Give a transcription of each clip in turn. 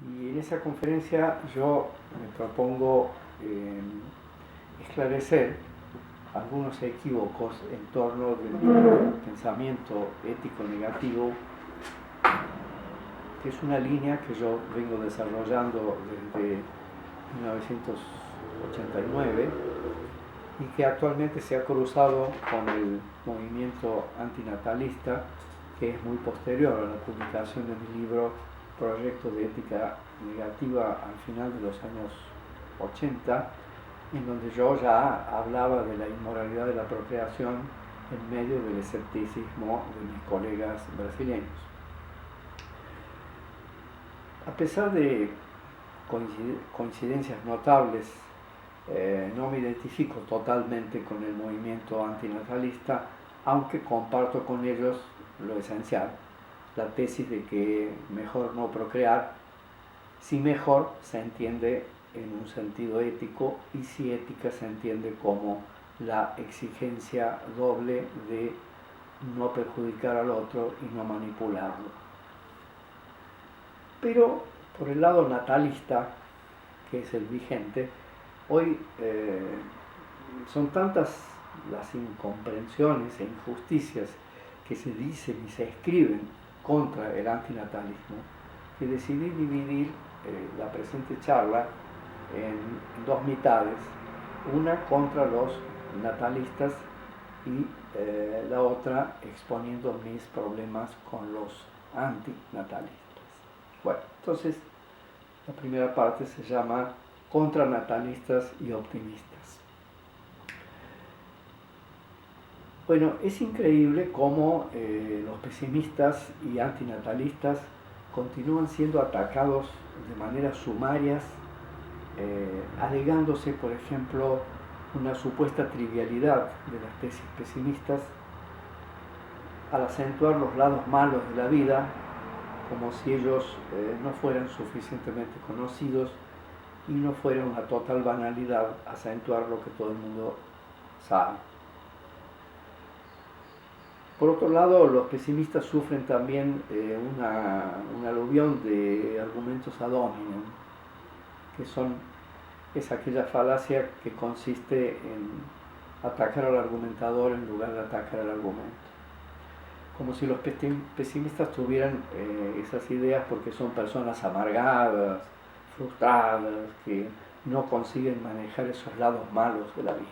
Y en esa conferencia yo me propongo esclarecer algunos equívocos en torno del pensamiento ético negativo, que es una línea que yo vengo desarrollando desde 1989 y que actualmente se ha cruzado con el movimiento antinatalista, que es muy posterior a la publicación de mi libro Proyecto de Ética Negativa al final de los años 80, en donde yo ya hablaba de la inmoralidad de la procreación en medio del escepticismo de mis colegas brasileños. A pesar de coincidencias notables, no me identifico totalmente con el movimiento antinatalista, aunque comparto con ellos lo esencial, la tesis de que mejor no procrear, si mejor se entiende en un sentido ético y si ética se entiende como la exigencia doble de no perjudicar al otro y no manipularlo. Pero por el lado natalista, que es el vigente, hoy son tantas las incomprensiones e injusticias que se dicen y se escriben contra el antinatalismo, que decidí dividir la presente charla en dos mitades, una contra los natalistas y la otra exponiendo mis problemas con los antinatalistas. Bueno, entonces la primera parte se llama Contra natalistas y optimistas. Bueno, es increíble cómo los pesimistas y antinatalistas continúan siendo atacados de maneras sumarias, alegándose, por ejemplo, una supuesta trivialidad de las tesis pesimistas al acentuar los lados malos de la vida, como si ellos no fueran suficientemente conocidos y no fuera una total banalidad acentuar lo que todo el mundo sabe. Por otro lado, los pesimistas sufren también un aluvión de argumentos ad hominem, que es aquella falacia que consiste en atacar al argumentador en lugar de atacar al argumento. Como si los pesimistas tuvieran esas ideas porque son personas amargadas, frustradas, que no consiguen manejar esos lados malos de la vida.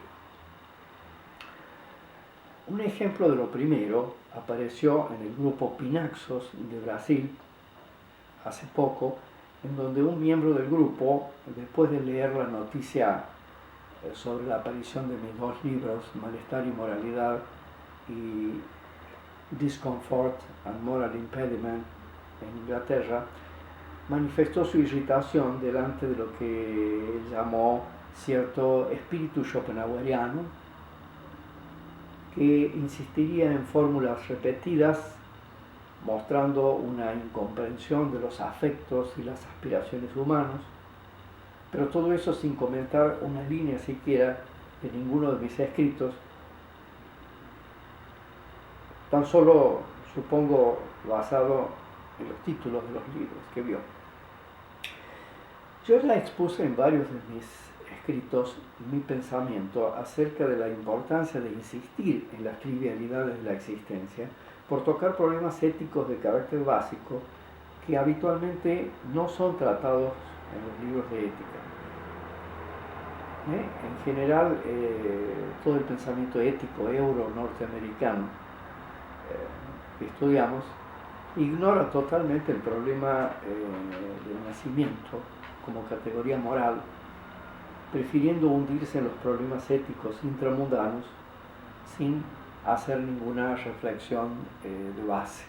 Un ejemplo de lo primero apareció en el grupo Pinaxos de Brasil hace poco, en donde un miembro del grupo, después de leer la noticia sobre la aparición de mis dos libros, Malestar y Moralidad y Discomfort and Moral Impediment en Inglaterra, manifestó su irritación delante de lo que él llamó cierto espíritu schopenhaueriano, que insistiría en fórmulas repetidas, mostrando una incomprensión de los afectos y las aspiraciones humanos, pero todo eso sin comentar una línea siquiera de ninguno de mis escritos, tan solo, supongo, basado en los títulos de los libros que vio. Yo ya expuse en varios de mis escritos mi pensamiento acerca de la importancia de insistir en las trivialidades de la existencia por tocar problemas éticos de carácter básico que habitualmente no son tratados en los libros de ética. En general, todo el pensamiento ético euro-norteamericano que estudiamos ignora totalmente el problema del nacimiento como categoría moral, prefiriendo hundirse en los problemas éticos intramundanos sin hacer ninguna reflexión de base.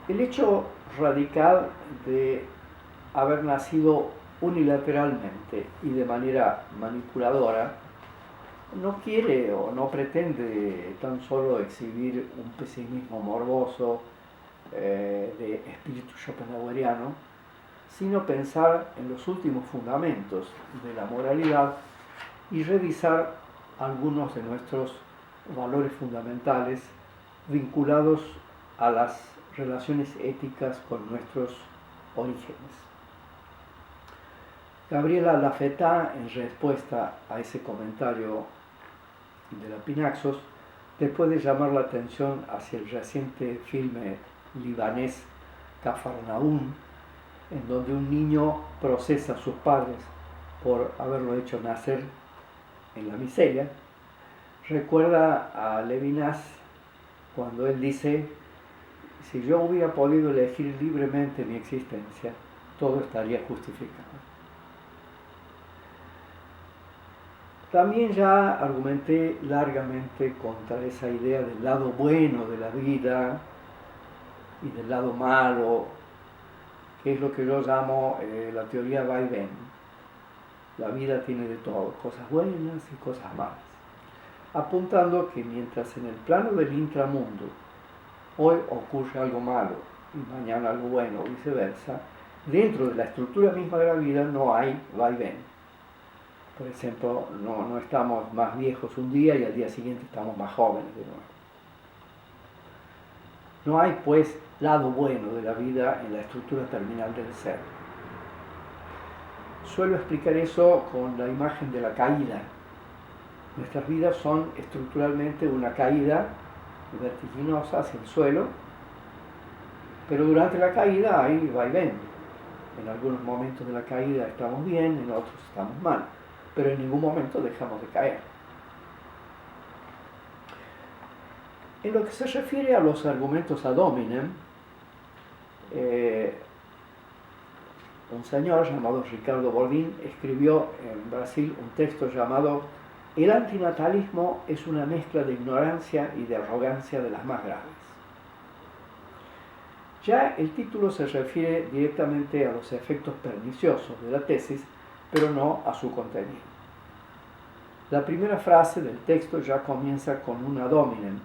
El hecho radical de haber nacido unilateralmente y de manera manipuladora no quiere o no pretende tan solo exhibir un pesimismo morboso de espíritu schopenhaueriano, sino pensar en los últimos fundamentos de la moralidad y revisar algunos de nuestros valores fundamentales vinculados a las relaciones éticas con nuestros orígenes. Gabriela Lafetá, en respuesta a ese comentario de la Pinaxos, después de llamar la atención hacia el reciente filme libanés Cafarnaún, en donde un niño procesa a sus padres por haberlo hecho nacer en la miseria, recuerda a Levinas cuando él dice: si yo hubiera podido elegir libremente mi existencia, todo estaría justificado. También ya argumenté largamente contra esa idea del lado bueno de la vida y del lado malo, que es lo que yo llamo la teoría vaivén. La vida tiene de todo, cosas buenas y cosas malas, apuntando que mientras en el plano del intramundo hoy ocurre algo malo y mañana algo bueno o viceversa, dentro de la estructura misma de la vida no hay vaivén. Por ejemplo, no estamos más viejos un día y al día siguiente estamos más jóvenes de nuevo. No hay, pues, lado bueno de la vida en la estructura terminal del ser. Suelo explicar eso con la imagen de la caída. Nuestras vidas son estructuralmente una caída vertiginosa hacia el suelo, pero durante la caída hay vaivén. En algunos momentos de la caída estamos bien, en otros estamos mal, pero en ningún momento dejamos de caer. En lo que se refiere a los argumentos ad hominem, un señor llamado Ricardo Boldin escribió en Brasil un texto llamado "El antinatalismo es una mezcla de ignorancia y de arrogancia de las más graves". Ya el título se refiere directamente a los efectos perniciosos de la tesis, pero no a su contenido. La primera frase del texto ya comienza con un ad hominem.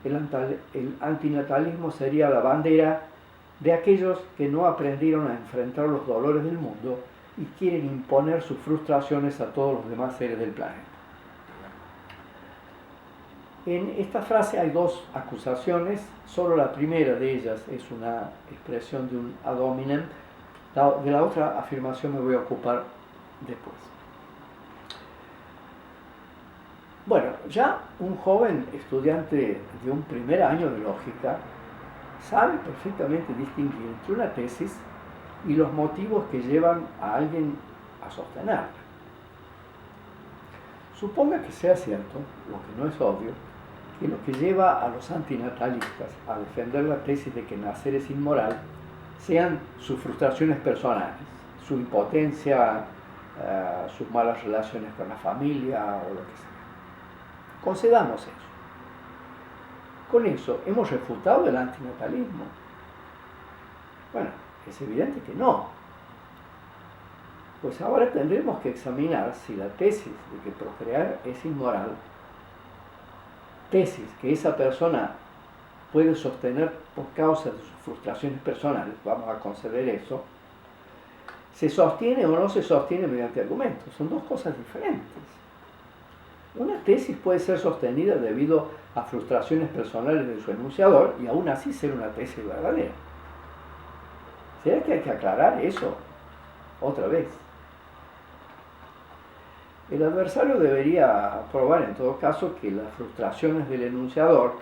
El antinatalismo sería la bandera de aquellos que no aprendieron a enfrentar los dolores del mundo y quieren imponer sus frustraciones a todos los demás seres del planeta. En esta frase hay dos acusaciones, solo la primera de ellas es una expresión de un ad hominem, de la otra afirmación me voy a ocupar después. Bueno, ya un joven estudiante de un primer año de lógica sabe perfectamente distinguir entre una tesis y los motivos que llevan a alguien a sostenerla. Suponga que sea cierto, lo que no es obvio, que lo que lleva a los antinatalistas a defender la tesis de que nacer es inmoral sean sus frustraciones personales, su impotencia, sus malas relaciones con la familia o lo que sea. Concedamos eso. Con eso, ¿hemos refutado el antinatalismo? Bueno, es evidente que no. Pues ahora tendremos que examinar si la tesis de que procrear es inmoral, tesis que esa persona puede sostener por causa de sus frustraciones personales, vamos a conceder eso, se sostiene o no se sostiene mediante argumentos. Son dos cosas diferentes. Una tesis puede ser sostenida debido a frustraciones personales de su enunciador y aún así ser una tesis verdadera. ¿Será que hay que aclarar eso otra vez? El adversario debería probar en todo caso que las frustraciones del enunciador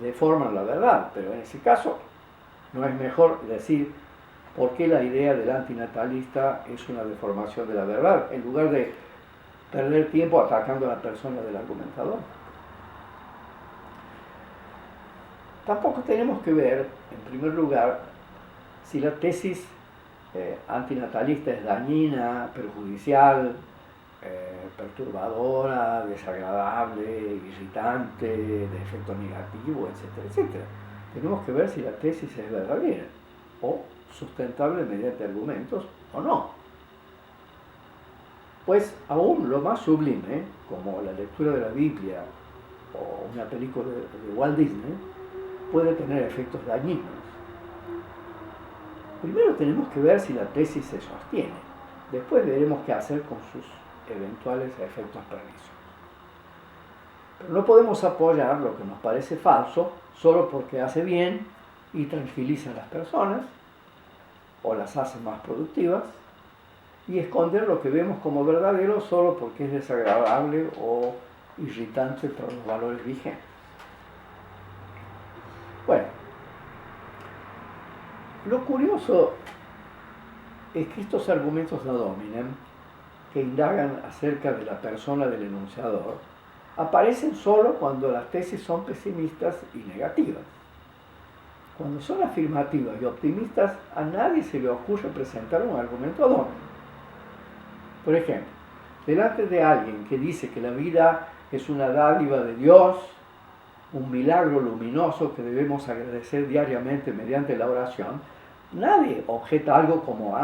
deforman la verdad, pero en ese caso no es mejor decir por qué la idea del antinatalista es una deformación de la verdad, en lugar de perder tiempo atacando a la persona del argumentador. Tampoco tenemos que ver, en primer lugar, si la tesis antinatalista es dañina, perjudicial, perturbadora, desagradable, irritante, de efecto negativo, etcétera, etcétera. Tenemos que ver si la tesis es verdadera o sustentable mediante argumentos o no. Pues aún lo más sublime, como la lectura de la Biblia o una película de Walt Disney, puede tener efectos dañinos. Primero tenemos que ver si la tesis se sostiene. Después veremos qué hacer con sus eventuales efectos perniciosos. Pero no podemos apoyar lo que nos parece falso solo porque hace bien y tranquiliza a las personas o las hace más productivas, y esconder lo que vemos como verdadero solo porque es desagradable o irritante por los valores vigentes. Bueno, lo curioso es que estos argumentos ad hominem, que indagan acerca de la persona del enunciador, aparecen solo cuando las tesis son pesimistas y negativas. Cuando son afirmativas y optimistas, a nadie se le ocurre presentar un argumento ad hominem. Por ejemplo, delante de alguien que dice que la vida es una dádiva de Dios, un milagro luminoso que debemos agradecer diariamente mediante la oración, nadie objeta algo como,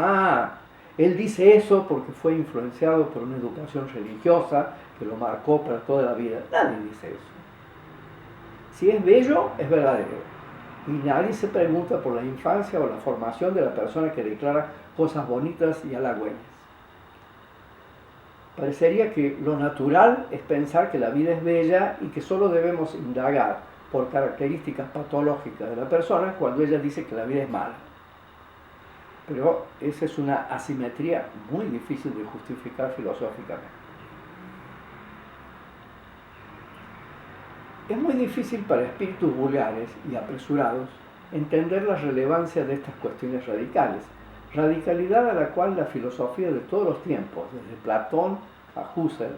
él dice eso porque fue influenciado por una educación religiosa que lo marcó para toda la vida. Nadie dice eso. Si es bello, es verdadero. Y nadie se pregunta por la infancia o la formación de la persona que declara cosas bonitas y halagüeñas. Parecería que lo natural es pensar que la vida es bella y que solo debemos indagar por características patológicas de la persona cuando ella dice que la vida es mala. Pero esa es una asimetría muy difícil de justificar filosóficamente. Es muy difícil para espíritus vulgares y apresurados entender la relevancia de estas cuestiones radicales, radicalidad a la cual la filosofía de todos los tiempos, desde Platón a Husserl,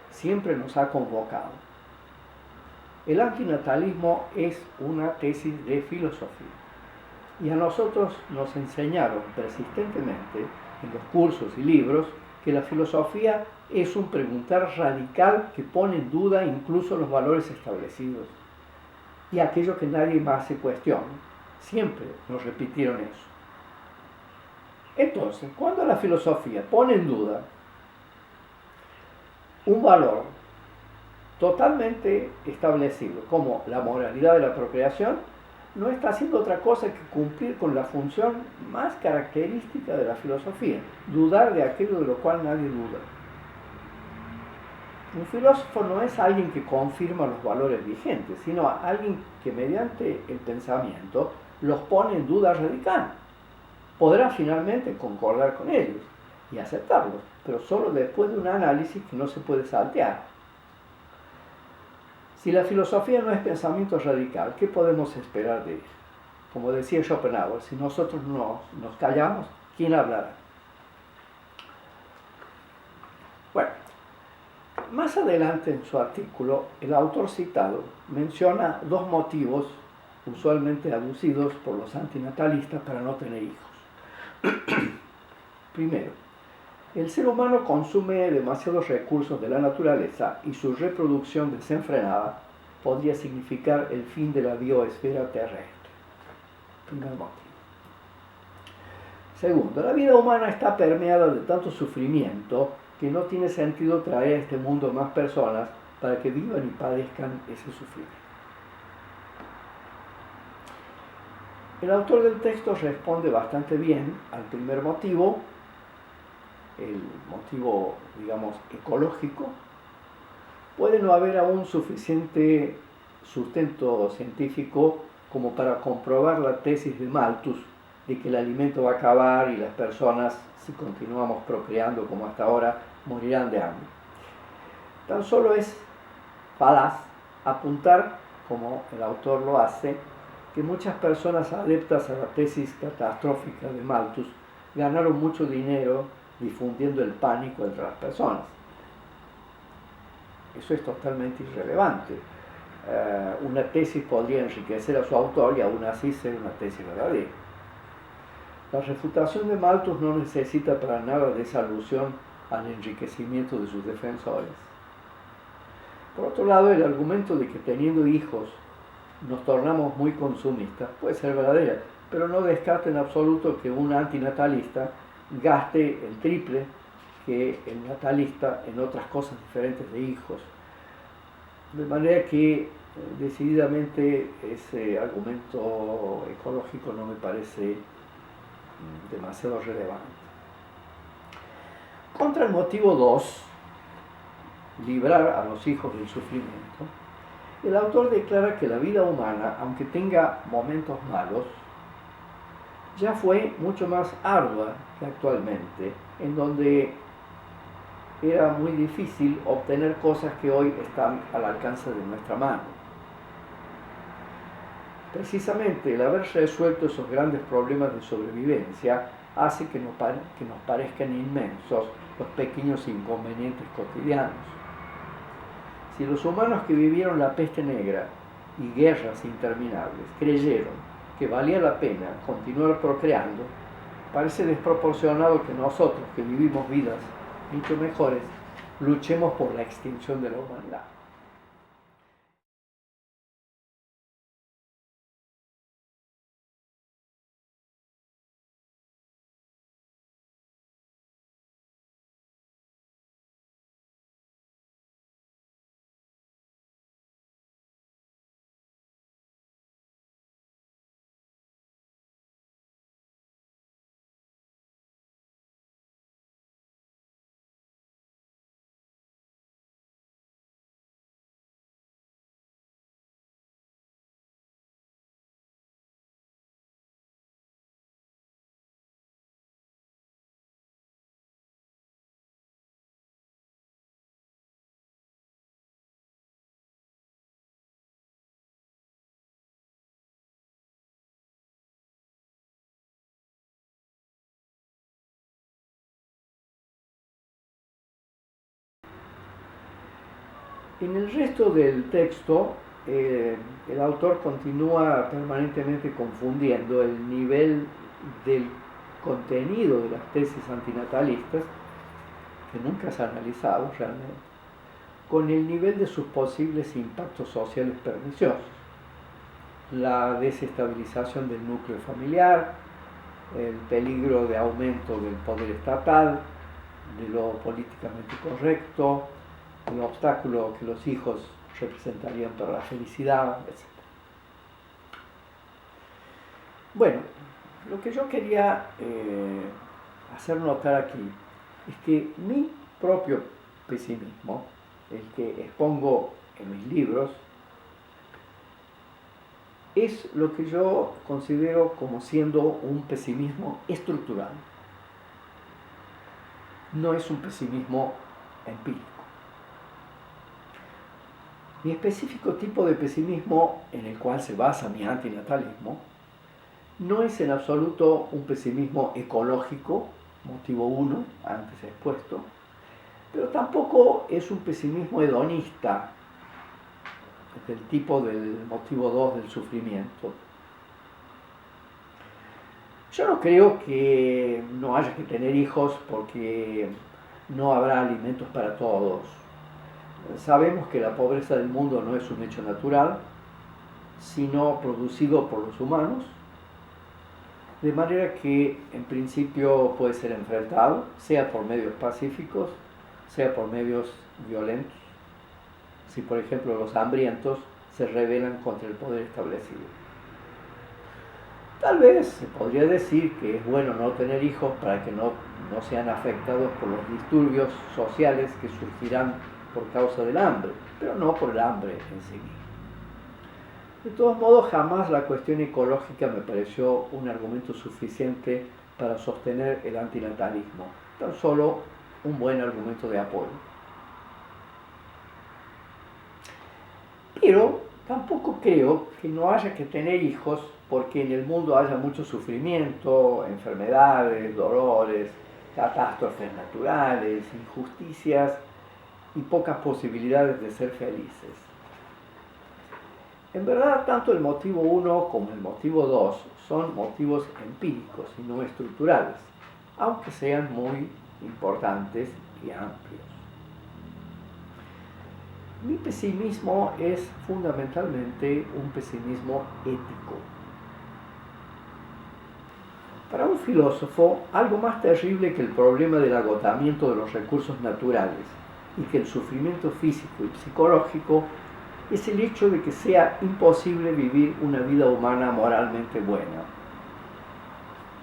siempre nos ha convocado. El antinatalismo es una tesis de filosofía, y a nosotros nos enseñaron persistentemente en los cursos y libros que la filosofía es un preguntar radical que pone en duda incluso los valores establecidos y aquello que nadie más se cuestiona. Siempre nos repitieron eso. Entonces, cuando la filosofía pone en duda un valor totalmente establecido, como la moralidad de la procreación, no está haciendo otra cosa que cumplir con la función más característica de la filosofía, dudar de aquello de lo cual nadie duda. Un filósofo no es alguien que confirma los valores vigentes, sino alguien que mediante el pensamiento los pone en duda radical. Podrá finalmente concordar con ellos y aceptarlos, pero solo después de un análisis que no se puede saltear. Si la filosofía no es pensamiento radical, ¿qué podemos esperar de ella? Como decía Schopenhauer, si nosotros nos callamos, ¿quién hablará? Bueno, más adelante en su artículo, el autor citado menciona dos motivos usualmente aducidos por los antinatalistas para no tener hijos. Primero, el ser humano consume demasiados recursos de la naturaleza y su reproducción desenfrenada podría significar el fin de la bioesfera terrestre. Primer motivo. Segundo, la vida humana está permeada de tanto sufrimiento que no tiene sentido traer a este mundo más personas para que vivan y padezcan ese sufrimiento. El autor del texto responde bastante bien al primer motivo, el motivo, digamos, ecológico. Puede no haber aún suficiente sustento científico como para comprobar la tesis de Malthus de que el alimento va a acabar y las personas, si continuamos procreando como hasta ahora, morirán de hambre. Tan solo es falaz apuntar, como el autor lo hace, que muchas personas adeptas a la tesis catastrófica de Malthus ganaron mucho dinero difundiendo el pánico entre las personas. Eso es totalmente irrelevante. Una tesis podría enriquecer a su autor y aún así ser una tesis verdadera. La refutación de Malthus no necesita para nada de esa alusión al enriquecimiento de sus defensores. Por otro lado, el argumento de que teniendo hijos nos tornamos muy consumistas puede ser verdadera, pero no descarta en absoluto que un antinatalista gaste el triple que el natalista en otras cosas diferentes de hijos. De manera que decididamente ese argumento ecológico no me parece demasiado relevante. Contra el motivo 2, librar a los hijos del sufrimiento, El autor declara que la vida humana, aunque tenga momentos malos, ya fue mucho más ardua que actualmente, en donde era muy difícil obtener cosas que hoy están al alcance de nuestra mano. Precisamente el haber resuelto esos grandes problemas de sobrevivencia hace que nos parezcan inmensos los pequeños inconvenientes cotidianos. Si los humanos que vivieron la peste negra y guerras interminables creyeron que valía la pena continuar procreando, parece desproporcionado que nosotros, que vivimos vidas mucho mejores, luchemos por la extinción de la humanidad. En el resto del texto, el autor continúa permanentemente confundiendo el nivel del contenido de las tesis antinatalistas, que nunca se ha analizado realmente, con el nivel de sus posibles impactos sociales perniciosos. La desestabilización del núcleo familiar, el peligro de aumento del poder estatal, de lo políticamente correcto, el obstáculo que los hijos representarían para la felicidad, etc. Bueno, lo que yo quería hacer notar aquí es que mi propio pesimismo, el que expongo en mis libros, es lo que yo considero como siendo un pesimismo estructural. No es un pesimismo empírico. Mi específico tipo de pesimismo, en el cual se basa mi antinatalismo, no es en absoluto un pesimismo ecológico, motivo 1, antes expuesto, pero tampoco es un pesimismo hedonista, del tipo del motivo 2 del sufrimiento. Yo no creo que no haya que tener hijos porque no habrá alimentos para todos. Sabemos que la pobreza del mundo no es un hecho natural, sino producido por los humanos, de manera que en principio puede ser enfrentado, sea por medios pacíficos, sea por medios violentos, si por ejemplo los hambrientos se rebelan contra el poder establecido. Tal vez se podría decir que es bueno no tener hijos para que no sean afectados por los disturbios sociales que surgirán por causa del hambre, pero no por el hambre en sí mismo. De todos modos, jamás la cuestión ecológica me pareció un argumento suficiente para sostener el antinatalismo, tan solo un buen argumento de apoyo. Pero tampoco creo que no haya que tener hijos porque en el mundo haya mucho sufrimiento, enfermedades, dolores, catástrofes naturales, injusticias y pocas posibilidades de ser felices. En verdad, tanto el motivo 1 como el motivo 2 son motivos empíricos y no estructurales, aunque sean muy importantes y amplios. Mi pesimismo es fundamentalmente un pesimismo ético. Para un filósofo, algo más terrible que el problema del agotamiento de los recursos naturales y que el sufrimiento físico y psicológico es el hecho de que sea imposible vivir una vida humana moralmente buena.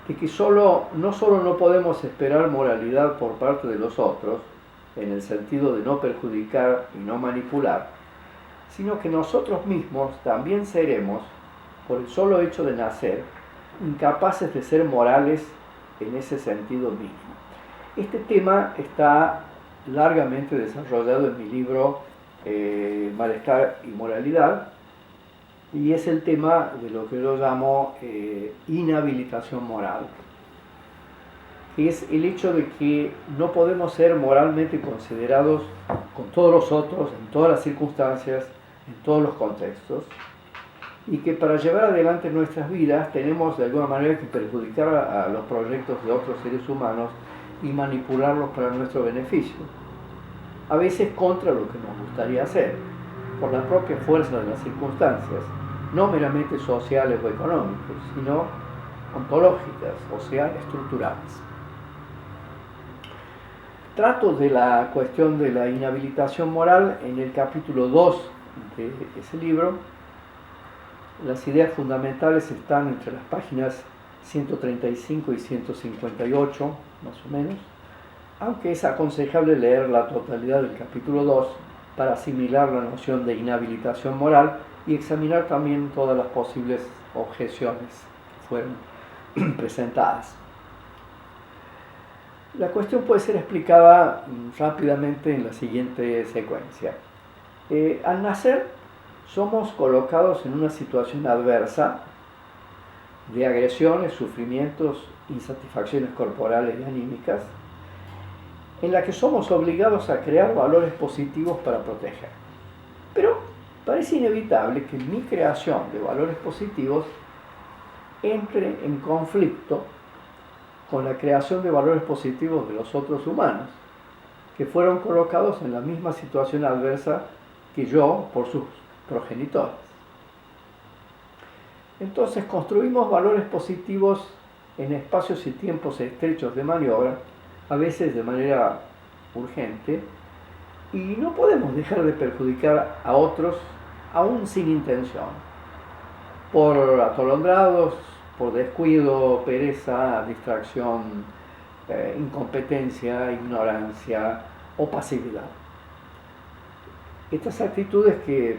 De que no solo no podemos esperar moralidad por parte de los otros, en el sentido de no perjudicar y no manipular, sino que nosotros mismos también seremos, por el solo hecho de nacer, incapaces de ser morales en ese sentido mínimo. Este tema está largamente desarrollado en mi libro Malestar y Moralidad, y es el tema de lo que yo llamo inhabilitación moral, que es el hecho de que no podemos ser moralmente considerados con todos los otros, en todas las circunstancias, en todos los contextos, y que para llevar adelante nuestras vidas tenemos de alguna manera que perjudicar a los proyectos de otros seres humanos y manipularlos para nuestro beneficio, a veces contra lo que nos gustaría hacer, por la propia fuerza de las circunstancias, no meramente sociales o económicas, sino ontológicas, o sea, estructurales. Trato de la cuestión de la inhabilitación moral en el capítulo 2 de ese libro. Las ideas fundamentales están entre las páginas 135 y 158, más o menos, aunque es aconsejable leer la totalidad del capítulo 2 para asimilar la noción de inhabilitación moral y examinar también todas las posibles objeciones que fueron presentadas. La cuestión puede ser explicada rápidamente en la siguiente secuencia. Al nacer, somos colocados en una situación adversa de agresiones, sufrimientos, insatisfacciones corporales y anímicas, en la que somos obligados a crear valores positivos para proteger. Pero parece inevitable que mi creación de valores positivos entre en conflicto con la creación de valores positivos de los otros humanos, que fueron colocados en la misma situación adversa que yo por sus progenitores. Entonces construimos valores positivos en espacios y tiempos estrechos de maniobra, a veces de manera urgente, y no podemos dejar de perjudicar a otros aún sin intención, por atolondrados, por descuido, pereza, distracción, incompetencia, ignorancia o pasividad. Estas actitudes que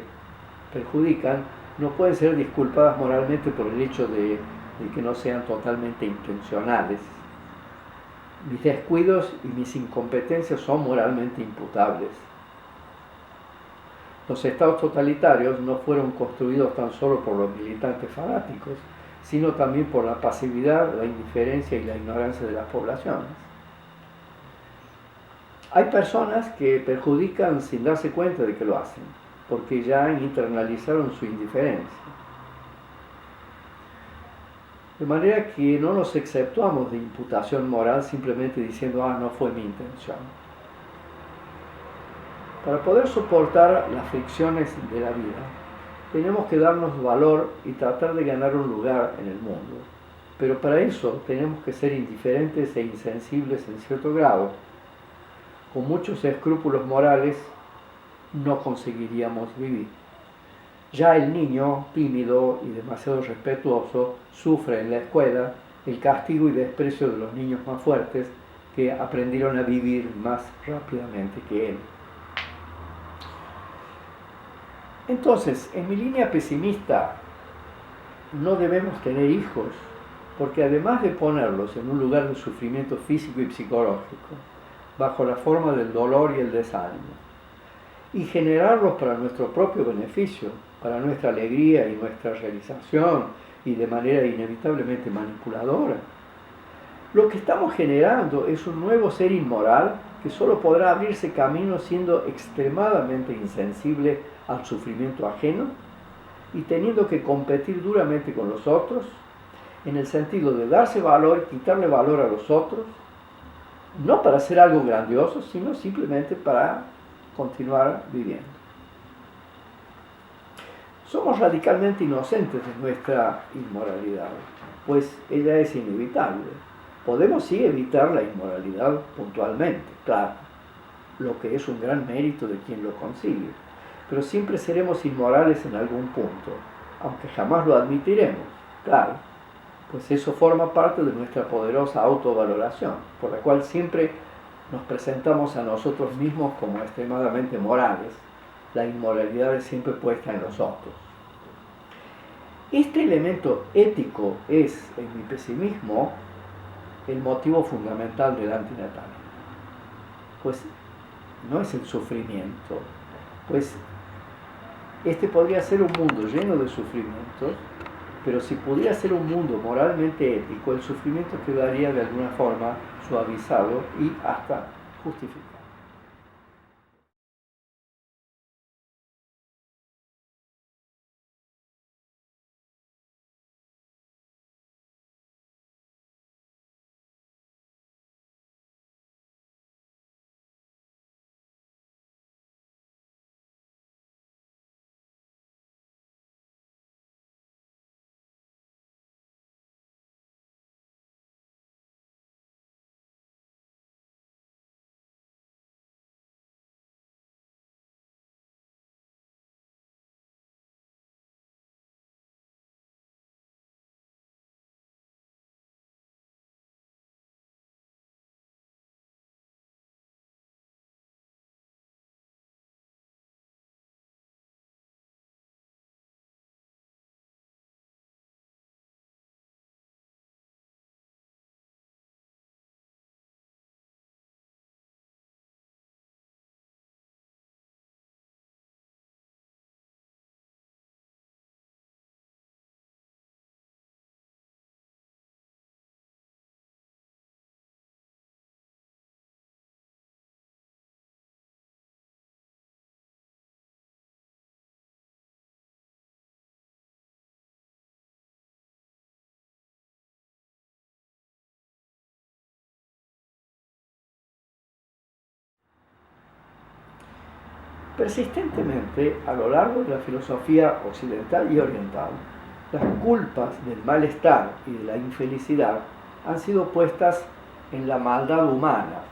perjudican no pueden ser disculpadas moralmente por el hecho de que no sean totalmente intencionales. Mis descuidos y mis incompetencias son moralmente imputables. Los estados totalitarios no fueron construidos tan solo por los militantes fanáticos, sino también por la pasividad, la indiferencia y la ignorancia de las poblaciones. Hay personas que perjudican sin darse cuenta de que lo hacen, porque ya internalizaron su indiferencia. De manera que no nos exceptuamos de imputación moral simplemente diciendo, no fue mi intención. Para poder soportar las fricciones de la vida, tenemos que darnos valor y tratar de ganar un lugar en el mundo. Pero para eso tenemos que ser indiferentes e insensibles en cierto grado. Con muchos escrúpulos morales no conseguiríamos vivir. Ya el niño, tímido y demasiado respetuoso, sufre en la escuela el castigo y desprecio de los niños más fuertes que aprendieron a vivir más rápidamente que él. Entonces, en mi línea pesimista, no debemos tener hijos, porque además de ponerlos en un lugar de sufrimiento físico y psicológico, bajo la forma del dolor y el desánimo, y generarlos para nuestro propio beneficio, para nuestra alegría y nuestra realización, y de manera inevitablemente manipuladora, lo que estamos generando es un nuevo ser inmoral que solo podrá abrirse camino siendo extremadamente insensible al sufrimiento ajeno y teniendo que competir duramente con los otros, en el sentido de darse valor y quitarle valor a los otros, no para hacer algo grandioso, sino simplemente para continuar viviendo. Somos radicalmente inocentes de nuestra inmoralidad, pues ella es inevitable. Podemos sí evitar la inmoralidad puntualmente, claro, lo que es un gran mérito de quien lo consigue, pero siempre seremos inmorales en algún punto, aunque jamás lo admitiremos, claro, pues eso forma parte de nuestra poderosa autovaloración, por la cual siempre nos presentamos a nosotros mismos como extremadamente morales, la inmoralidad es siempre puesta en los otros. Este elemento ético es, en mi pesimismo, el motivo fundamental del antinatalismo. Pues no es el sufrimiento, pues este podría ser un mundo lleno de sufrimientos, pero si pudiera ser un mundo moralmente ético, el sufrimiento quedaría de alguna forma suavizado y hasta justificado. Persistentemente, a lo largo de la filosofía occidental y oriental, las culpas del malestar y de la infelicidad han sido puestas en la maldad humana,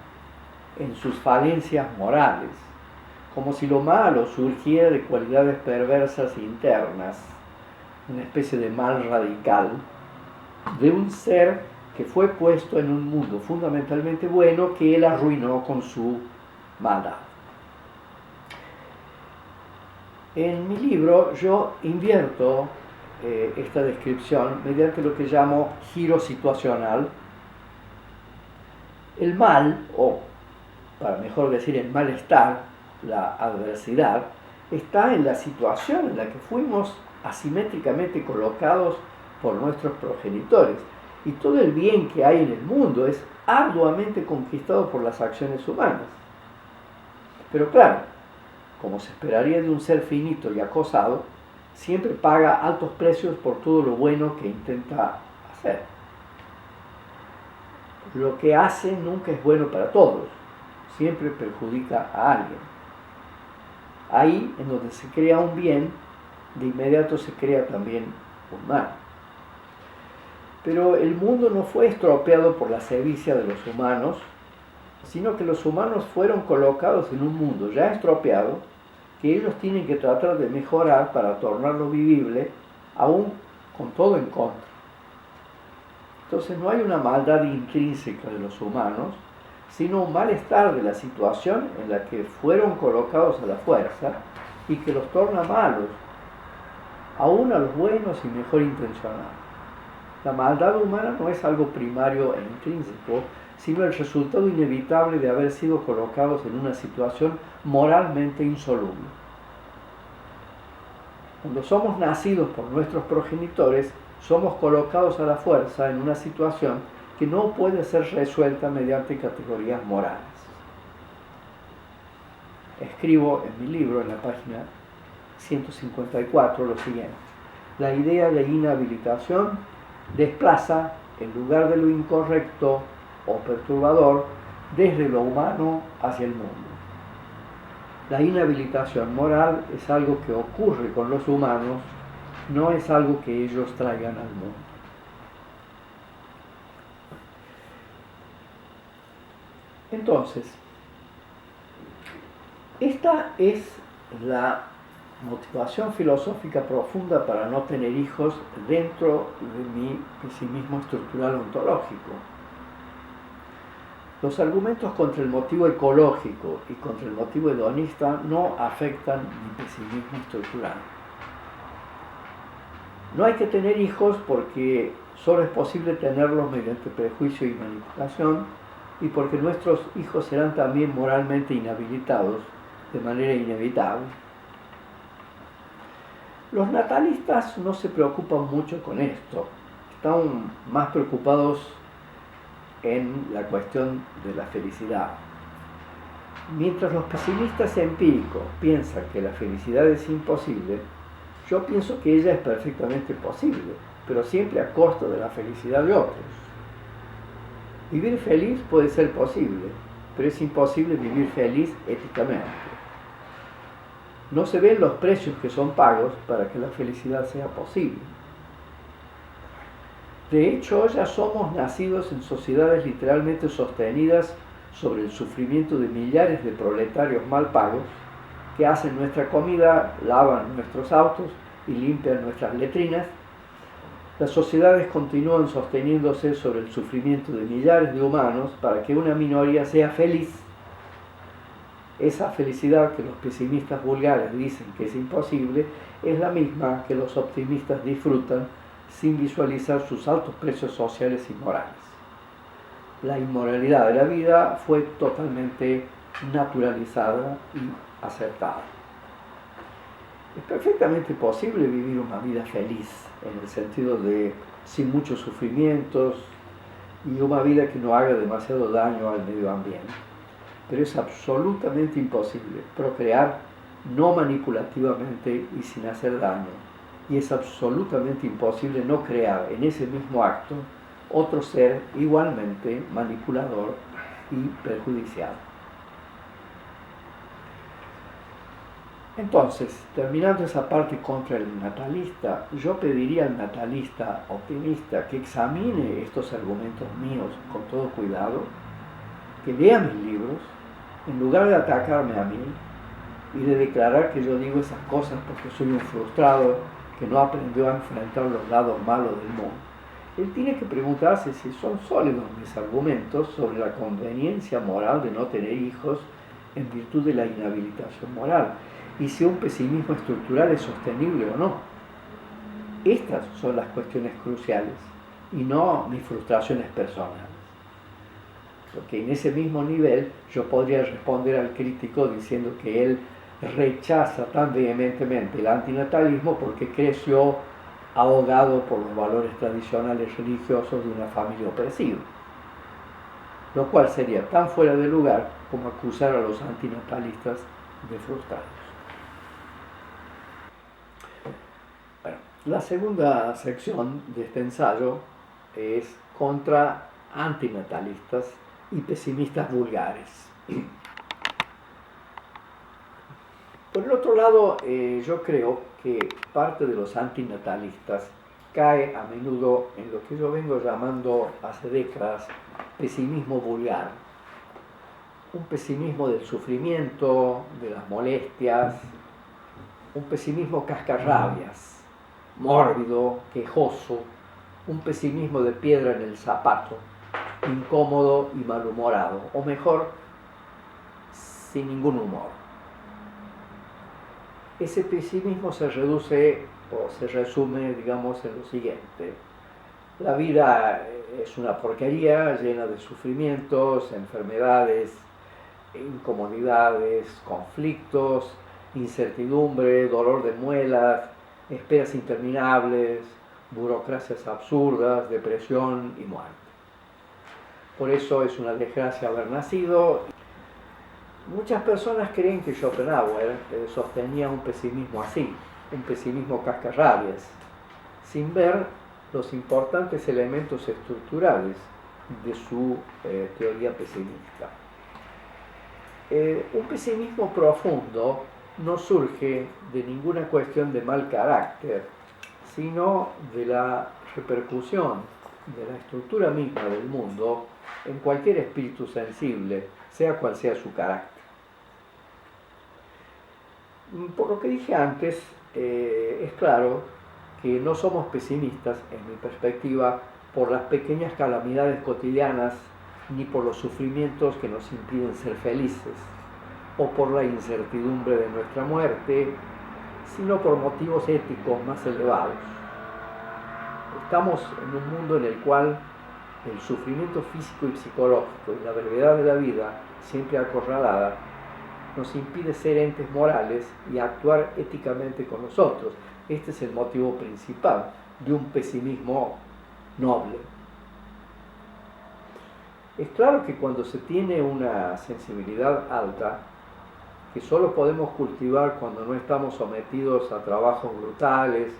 en sus falencias morales, como si lo malo surgiera de cualidades perversas internas, una especie de mal radical, de un ser que fue puesto en un mundo fundamentalmente bueno que él arruinó con su maldad. En mi libro yo invierto esta descripción mediante lo que llamo giro situacional. El mal, o para mejor decir el malestar, la adversidad, está en la situación en la que fuimos asimétricamente colocados por nuestros progenitores. Y todo el bien que hay en el mundo es arduamente conquistado por las acciones humanas. Pero claro, como se esperaría de un ser finito y acosado, siempre paga altos precios por todo lo bueno que intenta hacer. Lo que hace nunca es bueno para todos, siempre perjudica a alguien. Ahí, en donde se crea un bien, de inmediato se crea también un mal. Pero el mundo no fue estropeado por la sevicia de los humanos, sino que los humanos fueron colocados en un mundo ya estropeado, que ellos tienen que tratar de mejorar para tornarlo vivible, aún con todo en contra. Entonces no hay una maldad intrínseca de los humanos, sino un malestar de la situación en la que fueron colocados a la fuerza y que los torna malos, aún a los buenos y mejor intencionados. La maldad humana no es algo primario e intrínseco, sino el resultado inevitable de haber sido colocados en una situación moralmente insoluble. Cuando somos nacidos por nuestros progenitores, somos colocados a la fuerza en una situación que no puede ser resuelta mediante categorías morales. Escribo en mi libro, en la página 154, lo siguiente: la idea de inhabilitación desplaza, en lugar de lo incorrecto o perturbador, desde lo humano hacia el mundo. La inhabilitación moral es algo que ocurre con los humanos, no es algo que ellos traigan al mundo. Entonces, esta es la motivación filosófica profunda para no tener hijos dentro de mi pesimismo estructural ontológico. Los argumentos contra el motivo ecológico y contra el motivo hedonista no afectan mi pesimismo estructural. No hay que tener hijos porque solo es posible tenerlos mediante prejuicio y manipulación, y porque nuestros hijos serán también moralmente inhabilitados de manera inevitable. Los natalistas no se preocupan mucho con esto, están más preocupados en la cuestión de la felicidad. Mientras los pesimistas empíricos piensan que la felicidad es imposible, yo pienso que ella es perfectamente posible, pero siempre a costa de la felicidad de otros. Vivir feliz puede ser posible, pero es imposible vivir feliz éticamente. No se ven los precios que son pagos para que la felicidad sea posible. De hecho, ya somos nacidos en sociedades literalmente sostenidas sobre el sufrimiento de millares de proletarios mal pagos que hacen nuestra comida, lavan nuestros autos y limpian nuestras letrinas. Las sociedades continúan sosteniéndose sobre el sufrimiento de millares de humanos para que una minoría sea feliz. Esa felicidad que los pesimistas vulgares dicen que es imposible es la misma que los optimistas disfrutan sin visualizar sus altos precios sociales y morales. La inmoralidad de la vida fue totalmente naturalizada y aceptada. Es perfectamente posible vivir una vida feliz, en el sentido de sin muchos sufrimientos y una vida que no haga demasiado daño al medio ambiente. Pero es absolutamente imposible procrear no manipulativamente y sin hacer daño. Y es absolutamente imposible no crear en ese mismo acto otro ser igualmente manipulador y perjudicial. Entonces, terminando esa parte contra el natalista, yo pediría al natalista optimista que examine estos argumentos míos con todo cuidado, que lea mis libros, en lugar de atacarme a mí y de declarar que yo digo esas cosas porque soy un frustrado que no aprendió a enfrentar los lados malos del mundo. Él tiene que preguntarse si son sólidos mis argumentos sobre la conveniencia moral de no tener hijos en virtud de la inhabilitación moral, y si un pesimismo estructural es sostenible o no. Estas son las cuestiones cruciales y no mis frustraciones personales. Porque en ese mismo nivel yo podría responder al crítico diciendo que él rechaza tan vehementemente el antinatalismo porque creció ahogado por los valores tradicionales religiosos de una familia opresiva, lo cual sería tan fuera de lugar como acusar a los antinatalistas de frustrados. Bueno, la segunda sección de este ensayo es contra antinatalistas y pesimistas vulgares. Por el otro lado, yo creo que parte de los antinatalistas cae a menudo en lo que yo vengo llamando hace décadas pesimismo vulgar. Un pesimismo del sufrimiento, de las molestias, un pesimismo cascarrabias, mórbido, quejoso, un pesimismo de piedra en el zapato, incómodo y malhumorado, o mejor, sin ningún humor. Ese pesimismo se reduce o se resume, digamos, en lo siguiente. La vida es una porquería llena de sufrimientos, enfermedades, incomodidades, conflictos, incertidumbre, dolor de muelas, esperas interminables, burocracias absurdas, depresión y muerte. Por eso es una desgracia haber nacido. Muchas personas creen que Schopenhauer sostenía un pesimismo así, un pesimismo cascarrabias, sin ver los importantes elementos estructurales de su teoría pesimista. Un pesimismo profundo no surge de ninguna cuestión de mal carácter, sino de la repercusión de la estructura misma del mundo en cualquier espíritu sensible, sea cual sea su carácter. Por lo que dije antes, es claro que no somos pesimistas, en mi perspectiva, por las pequeñas calamidades cotidianas ni por los sufrimientos que nos impiden ser felices, o por la incertidumbre de nuestra muerte, sino por motivos éticos más elevados. Estamos en un mundo en el cual el sufrimiento físico y psicológico y la brevedad de la vida, siempre acorralada, nos impide ser entes morales y actuar éticamente con nosotros. Este es el motivo principal de un pesimismo noble. Es claro que cuando se tiene una sensibilidad alta, que solo podemos cultivar cuando no estamos sometidos a trabajos brutales,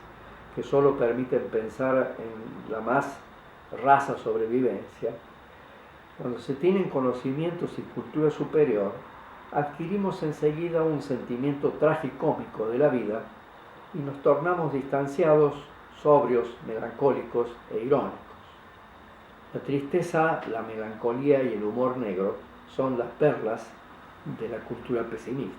que solo permiten pensar en la más rasa sobrevivencia, cuando se tienen conocimientos y cultura superior, adquirimos enseguida un sentimiento tragicómico de la vida y nos tornamos distanciados, sobrios, melancólicos e irónicos. La tristeza, la melancolía y el humor negro son las perlas de la cultura pesimista.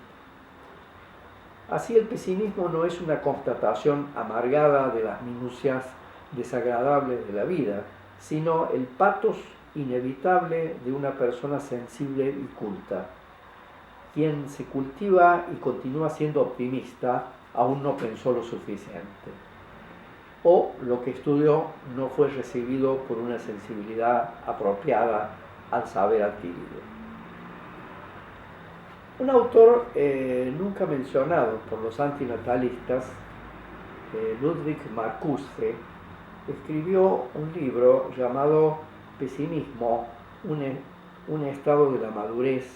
Así, el pesimismo no es una constatación amargada de las minucias desagradables de la vida, sino el patos inevitable de una persona sensible y culta. Quien se cultiva y continúa siendo optimista aún no pensó lo suficiente, o lo que estudió no fue recibido por una sensibilidad apropiada al saber adquirido. Un autor nunca mencionado por los antinatalistas, Ludwig Marcuse, escribió un libro llamado Pesimismo, un estado de la madurez,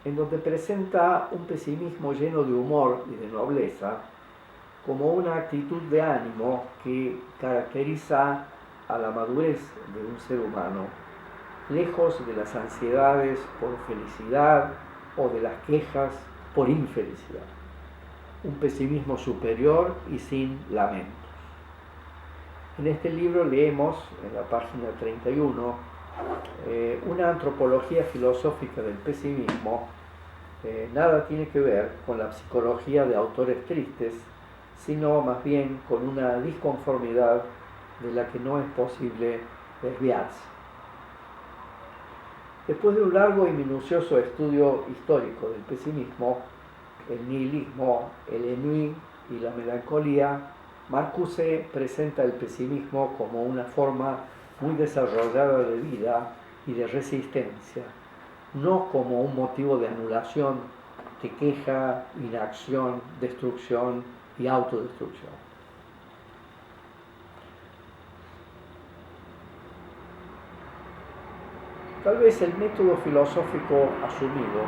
en donde presenta un pesimismo lleno de humor y de nobleza como una actitud de ánimo que caracteriza a la madurez de un ser humano, lejos de las ansiedades por felicidad o de las quejas por infelicidad. Un pesimismo superior y sin lamentos. En este libro leemos, en la página 31, una antropología filosófica del pesimismo. Nada tiene que ver con la psicología de autores tristes, sino más bien con una disconformidad de la que no es posible desviarse. Después de un largo y minucioso estudio histórico del pesimismo, el nihilismo, el ennui y la melancolía, Marcuse presenta el pesimismo como una forma muy desarrollada de vida y de resistencia, no como un motivo de anulación, de queja, inacción, destrucción y autodestrucción. Tal vez el método filosófico asumido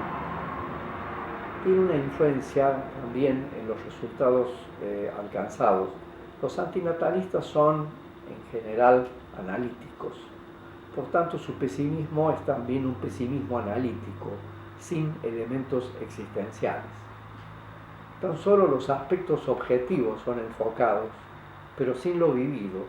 tiene una influencia también en los resultados alcanzados. Los antinatalistas son, en general, analíticos. Por tanto, su pesimismo es también un pesimismo analítico, sin elementos existenciales. Tan solo los aspectos objetivos son enfocados, pero sin lo vivido,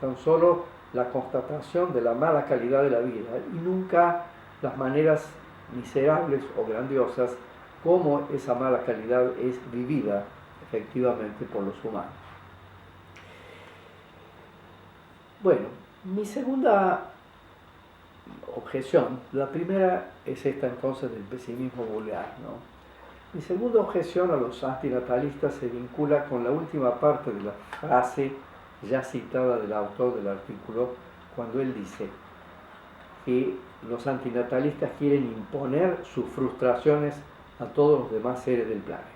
tan solo la constatación de la mala calidad de la vida y nunca las maneras miserables o grandiosas como esa mala calidad es vivida efectivamente por los humanos. Bueno, mi segunda objeción, la primera es esta entonces del pesimismo vulgar, ¿no? Mi segunda objeción a los antinatalistas se vincula con la última parte de la frase ya citada del autor del artículo, cuando él dice que los antinatalistas quieren imponer sus frustraciones a todos los demás seres del planeta.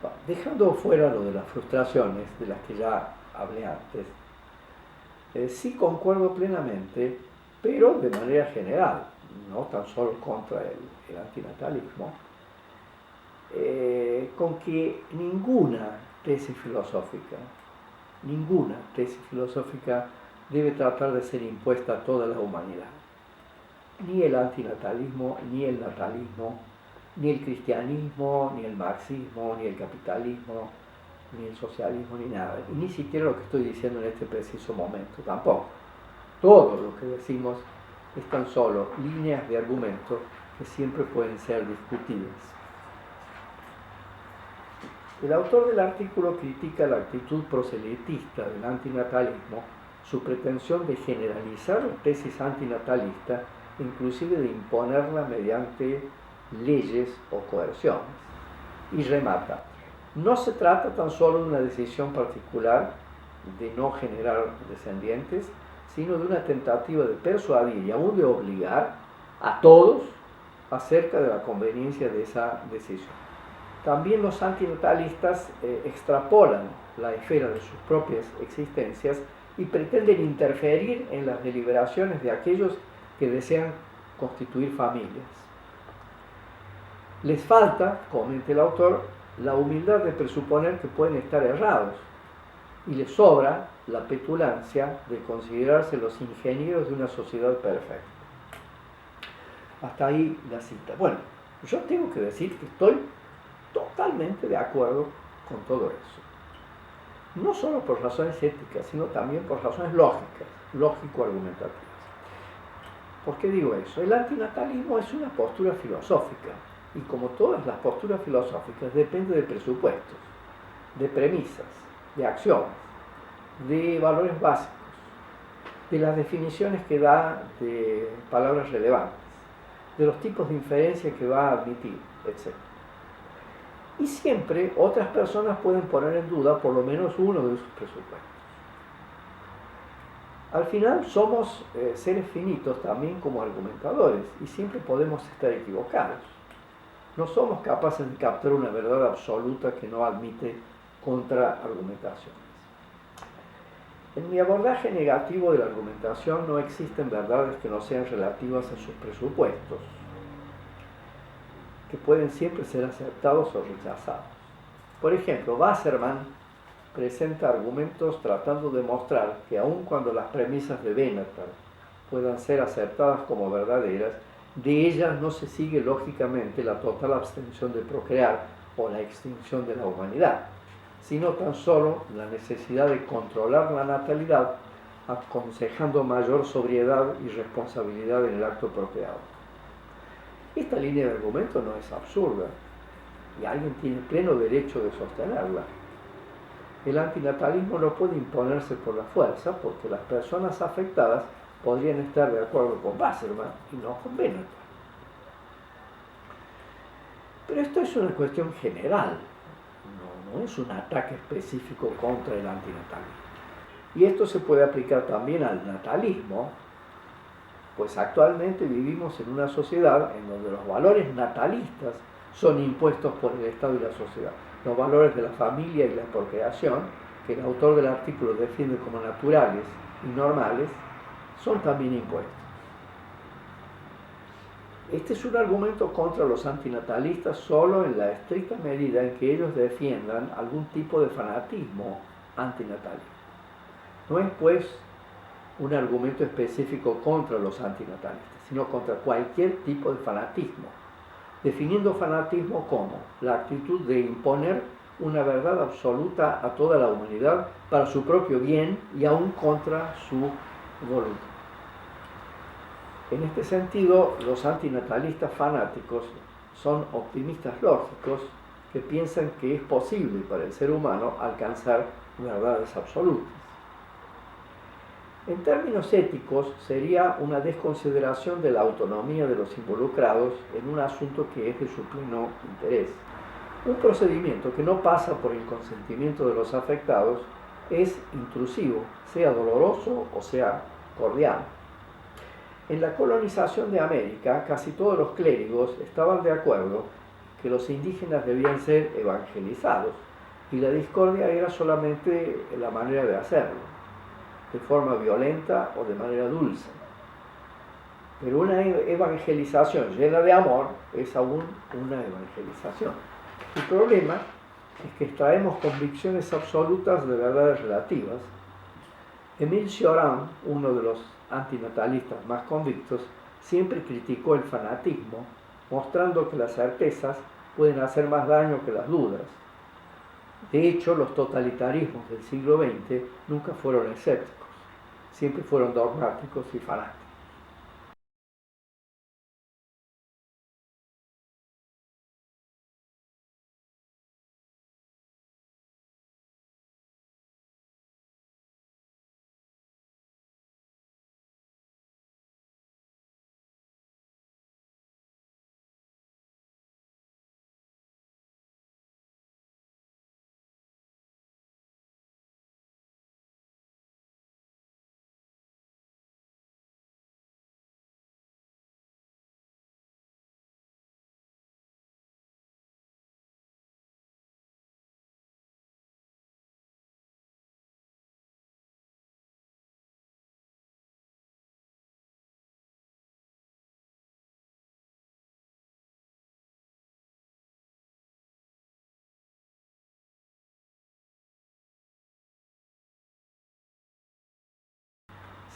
Bueno, dejando fuera lo de las frustraciones, de las que ya hablé antes, sí concuerdo plenamente, pero de manera general, no tan solo contra el antinatalismo, con que ninguna tesis filosófica debe tratar de ser impuesta a toda la humanidad. Ni el antinatalismo, ni el natalismo, ni el cristianismo, ni el marxismo, ni el capitalismo, ni el socialismo, ni nada. Y ni siquiera lo que estoy diciendo en este preciso momento, tampoco. Todo lo que decimos es tan solo líneas de argumento que siempre pueden ser discutidas. El autor del artículo critica la actitud proselitista del antinatalismo su pretensión de generalizar la tesis antinatalista, inclusive de imponerla mediante leyes o coerciones. Y remata, no se trata tan solo de una decisión particular de no generar descendientes, sino de una tentativa de persuadir y aún de obligar a todos acerca de la conveniencia de esa decisión. También los antinatalistas extrapolan la esfera de sus propias existencias y pretenden interferir en las deliberaciones de aquellos que desean constituir familias. Les falta, comenta el autor, la humildad de presuponer que pueden estar errados y les sobra la petulancia de considerarse los ingenieros de una sociedad perfecta. Hasta ahí la cita. Bueno, yo tengo que decir que estoy totalmente de acuerdo con todo eso. No solo por razones éticas, sino también por razones lógicas, lógico-argumentativas. ¿Por qué digo eso? El antinatalismo es una postura filosófica y como todas las posturas filosóficas depende de presupuestos, de premisas, de acciones, de valores básicos, de las definiciones que da de palabras relevantes, de los tipos de inferencia que va a admitir, etc. Y siempre otras personas pueden poner en duda por lo menos uno de esos presupuestos. Al final somos seres finitos también como argumentadores y siempre podemos estar equivocados. No somos capaces de captar una verdad absoluta que no admite contraargumentaciones. En mi abordaje negativo de la argumentación no existen verdades que no sean relativas a sus presupuestos, que pueden siempre ser aceptados o rechazados. Por ejemplo, Wasserman presenta argumentos tratando de mostrar que aun cuando las premisas de Benatar puedan ser aceptadas como verdaderas, de ellas no se sigue lógicamente la total abstención de procrear o la extinción de la humanidad, sino tan solo la necesidad de controlar la natalidad, aconsejando mayor sobriedad y responsabilidad en el acto procreado. Esta línea de argumento no es absurda y alguien tiene pleno derecho de sostenerla. El antinatalismo no puede imponerse por la fuerza porque las personas afectadas podrían estar de acuerdo con Wasserman y no con Benatar. Pero esto es una cuestión general, no es un ataque específico contra el antinatalismo. Y esto se puede aplicar también al natalismo, pues actualmente vivimos en una sociedad en donde los valores natalistas son impuestos por el Estado y la sociedad. Los valores de la familia y la procreación, que el autor del artículo defiende como naturales y normales, son también impuestos. Este es un argumento contra los antinatalistas solo en la estricta medida en que ellos defiendan algún tipo de fanatismo antinatalista. No es, pues, un argumento específico contra los antinatalistas, sino contra cualquier tipo de fanatismo, definiendo fanatismo como la actitud de imponer una verdad absoluta a toda la humanidad para su propio bien y aún contra su voluntad. En este sentido, los antinatalistas fanáticos son optimistas lógicos que piensan que es posible para el ser humano alcanzar verdades absolutas. En términos éticos, sería una desconsideración de la autonomía de los involucrados en un asunto que es de su pleno interés. Un procedimiento que no pasa por el consentimiento de los afectados es intrusivo, sea doloroso o sea cordial. En la colonización de América, casi todos los clérigos estaban de acuerdo que los indígenas debían ser evangelizados y la discordia era solamente la manera de hacerlo, de forma violenta o de manera dulce. Pero una evangelización llena de amor es aún una evangelización. El problema es que extraemos convicciones absolutas de verdades relativas. Émile Cioran, uno de los antinatalistas más convictos, siempre criticó el fanatismo, mostrando que las certezas pueden hacer más daño que las dudas. De hecho, los totalitarismos del siglo XX nunca fueron escépticos, siempre fueron dogmáticos y fanáticos.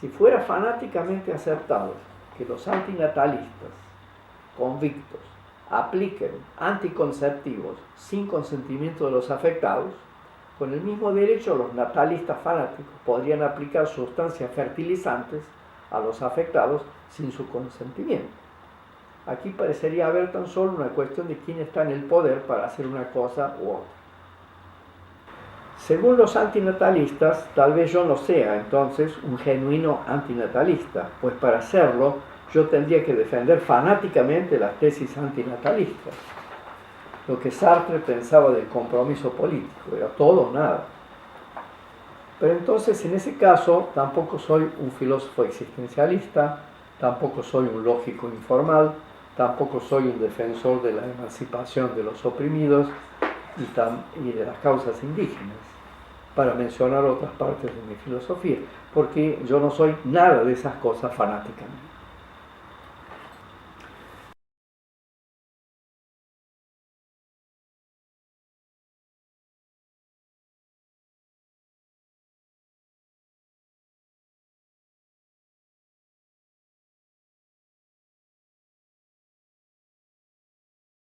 Si fuera fanáticamente aceptado que los antinatalistas convictos apliquen anticonceptivos sin consentimiento de los afectados, con el mismo derecho los natalistas fanáticos podrían aplicar sustancias fertilizantes a los afectados sin su consentimiento. Aquí parecería haber tan solo una cuestión de quién está en el poder para hacer una cosa u otra. Según los antinatalistas, tal vez yo no sea entonces un genuino antinatalista, pues para hacerlo yo tendría que defender fanáticamente las tesis antinatalistas. Lo que Sartre pensaba del compromiso político, era todo o nada. Pero entonces, en ese caso, tampoco soy un filósofo existencialista, tampoco soy un lógico informal, tampoco soy un defensor de la emancipación de los oprimidos y de las causas indígenas, para mencionar otras partes de mi filosofía, porque yo no soy nada de esas cosas fanáticamente.